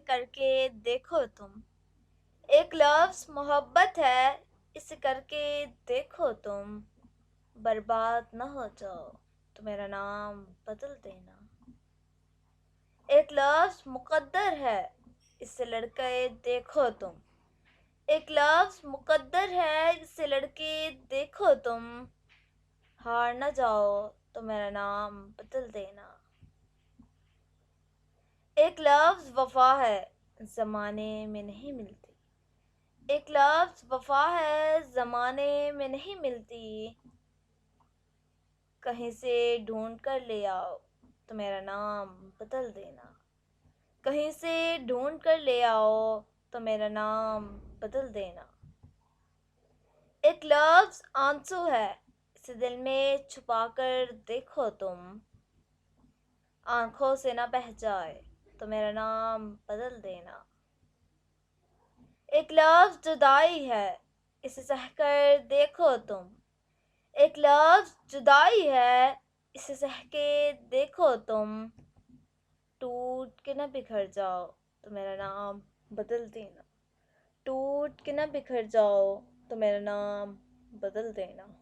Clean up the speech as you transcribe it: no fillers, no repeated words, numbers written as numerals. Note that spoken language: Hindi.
करके देखो तुम। एक लफ्ज़ मोहब्बत है, इसे करके देखो तुम। बर्बाद न हो जाओ तो मेरा नाम बदल देना। एक लफ्ज़ मुक़द्दर है, इससे लड़के देखो तुम। एक लफ्ज़ मुक़द्दर है, इससे लड़के देखो तुम। हार न जाओ तो मेरा नाम बदल देना। एक लफ्ज़ वफ़ा है, ज़माने में नहीं मिलती। एक लफ्ज़ वफ़ा है, ज़माने में नहीं मिलती। कहीं से ढूंढ कर ले आओ तो मेरा नाम बदल देना। कहीं से ढूंढ कर ले आओ तो मेरा नाम बदल देना। एक लफ्ज़ आंसू है, इसे दिल में छुपा कर देखो तुम। आंखों से ना बह जाए तो मेरा नाम बदल देना। एक लफ्ज़ जुदाई है, इसे सहकर देखो तुम। एक लफ्ज़ जुदाई है, इसे सह के देखो तुम। टूट के ना बिखर जाओ तो मेरा नाम बदल देना। टूट के ना बिखर जाओ तो मेरा नाम बदल देना।